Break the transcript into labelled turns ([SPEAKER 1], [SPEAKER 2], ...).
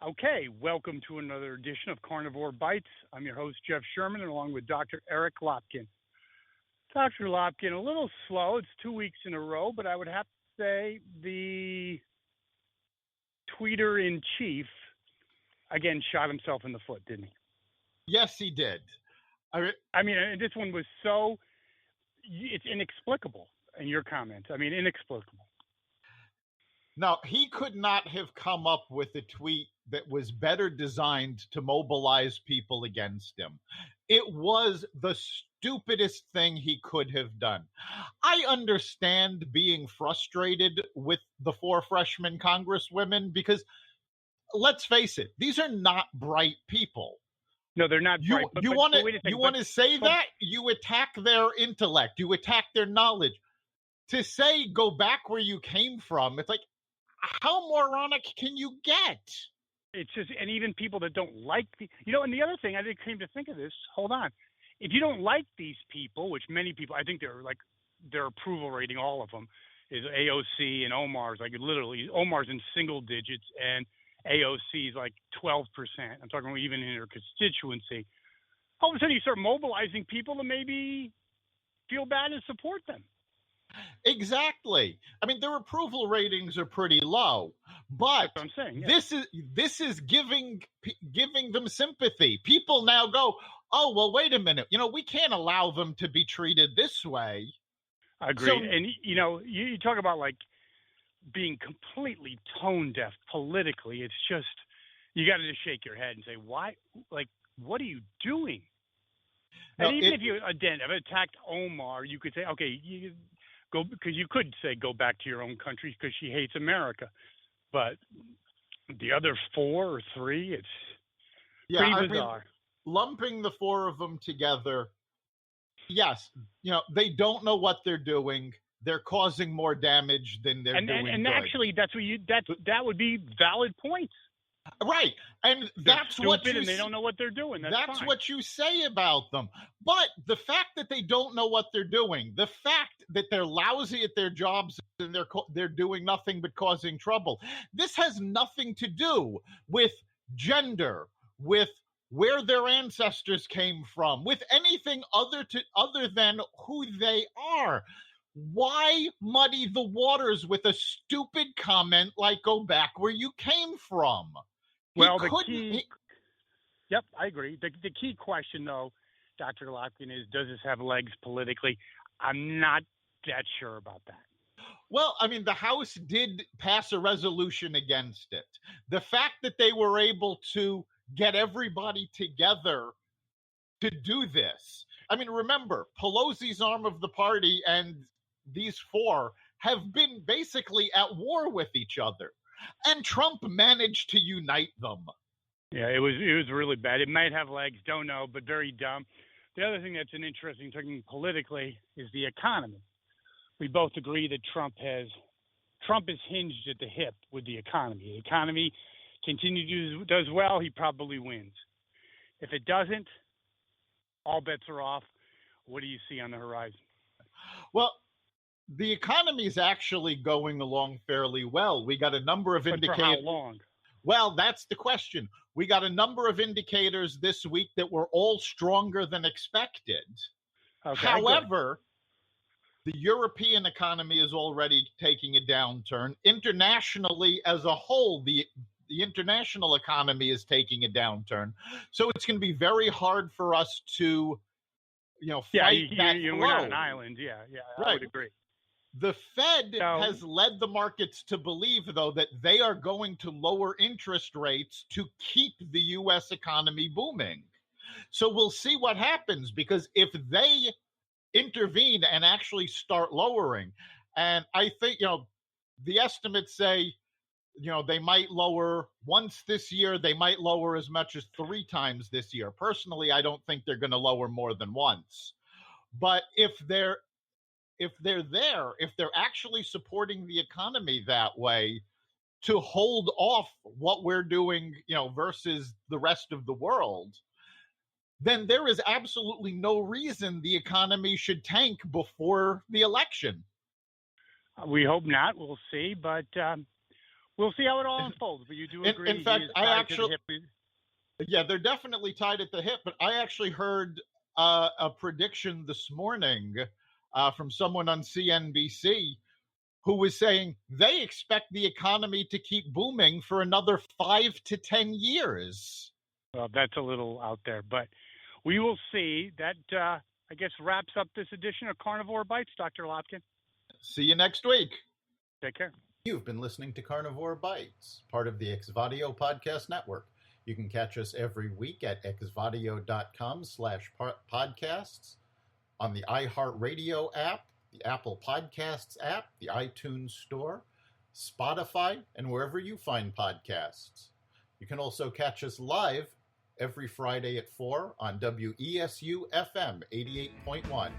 [SPEAKER 1] Okay, welcome to another edition of Carnivore Bites. I'm your host, Jeff Sherman, and along with Dr. Eric Lopkin. Dr. Lopkin, a little slow. It's 2 weeks in a row, but I would have to say the Tweeter-inchief, again, shot himself in the foot, didn't he?
[SPEAKER 2] Yes, he did.
[SPEAKER 1] I mean, this one was so, it's inexplicable in your comments. I mean, inexplicable.
[SPEAKER 2] No, he could not have come up with a tweet that was better designed to mobilize people against him. It was the stupidest thing he could have done. I understand being frustrated with the 4 freshman congresswomen because, let's face it, these are not bright people.
[SPEAKER 1] No, they're not bright.
[SPEAKER 2] You want to say that? You attack their intellect. You attack their knowledge. To say go back where you came from, it's like, how moronic can you get?
[SPEAKER 1] It's just, and even people that don't like, and the other thing, I came to think of this, hold on. If you don't like these people, which many people, I think their approval rating, all of them, is AOC and Omar's, like literally, Omar's in single digits and AOC is like 12%. I'm talking about even in her constituency. All of a sudden you start mobilizing people to maybe feel bad and support them.
[SPEAKER 2] Exactly. I mean, their approval ratings are pretty low, but
[SPEAKER 1] that's what I'm saying. Yeah.
[SPEAKER 2] This is giving them sympathy. People now go, oh, well, wait a minute. We can't allow them to be treated this way.
[SPEAKER 1] I agree. So, and you talk about like being completely tone deaf politically. It's just, you got to just shake your head and say, why? Like, what are you doing? And even if you attacked Omar, you could say, okay, because you could say go back to your own country because she hates America, but the other 4 or 3, it's pretty bizarre.
[SPEAKER 2] Lumping the 4 of them together, yes, they don't know what they're doing. They're causing more damage than they're doing. And
[SPEAKER 1] actually, that would be valid points.
[SPEAKER 2] Right, and that's what
[SPEAKER 1] stupid and they don't know what they're doing. That's fine.
[SPEAKER 2] What you say about them. But the fact that they don't know what they're doing, the fact that they're lousy at their jobs and they're doing nothing but causing trouble, this has nothing to do with gender, with where their ancestors came from, with anything other than who they are. Why muddy the waters with a stupid comment like go back where you came from?
[SPEAKER 1] Well, yep, I agree. The key question, though, Dr. Lopkin, is does this have legs politically? I'm not that sure about that.
[SPEAKER 2] Well, I mean, the House did pass a resolution against it. The fact that they were able to get everybody together to do this. I mean, remember, Pelosi's arm of the party and these 4 have been basically at war with each other. And Trump managed to unite them.
[SPEAKER 1] Yeah, it was really bad. It might have legs, don't know, but very dumb. The other thing that's an interesting thing politically is the economy. We both agree that Trump is hinged at the hip with the economy. The economy does well, he probably wins. If it doesn't, all bets are off. What do you see on the horizon?
[SPEAKER 2] Well, the economy is actually going along fairly well. We got a number of indicators.
[SPEAKER 1] For how long?
[SPEAKER 2] Well, that's the question. We got a number of indicators this week that were all stronger than expected.
[SPEAKER 1] Okay,
[SPEAKER 2] however, the European economy is already taking a downturn. Internationally as a whole, the international economy is taking a downturn. So it's going to be very hard for us to, fight that flow.
[SPEAKER 1] We're not an island. Yeah, right. I would agree.
[SPEAKER 2] The Fed has led the markets to believe, though, that they are going to lower interest rates to keep the U.S. economy booming. So we'll see what happens, because if they intervene and actually start lowering, and I think, the estimates say, they might lower once this year, they might lower as much as 3 times this year. Personally, I don't think they're going to lower more than once. But if they're actually supporting the economy that way to hold off what we're doing, versus the rest of the world, then there is absolutely no reason the economy should tank before the election.
[SPEAKER 1] We hope not. We'll see. But We'll see how it all unfolds, but you do agree.
[SPEAKER 2] In fact, they're definitely tied at the hip, but I actually heard a prediction this morning from someone on CNBC who was saying they expect the economy to keep booming for another 5 to 10 years.
[SPEAKER 1] Well, that's a little out there, but we will see. That, I guess, wraps up this edition of Carnivore Bites, Dr. Lopkin.
[SPEAKER 2] See you next week.
[SPEAKER 1] Take care.
[SPEAKER 3] You've been listening to Carnivore Bites, part of the Exvadio Podcast Network. You can catch us every week at exvadio.com/podcasts, on the iHeartRadio app, the Apple Podcasts app, the iTunes Store, Spotify, and wherever you find podcasts. You can also catch us live every Friday at 4 on WESU FM 88.1.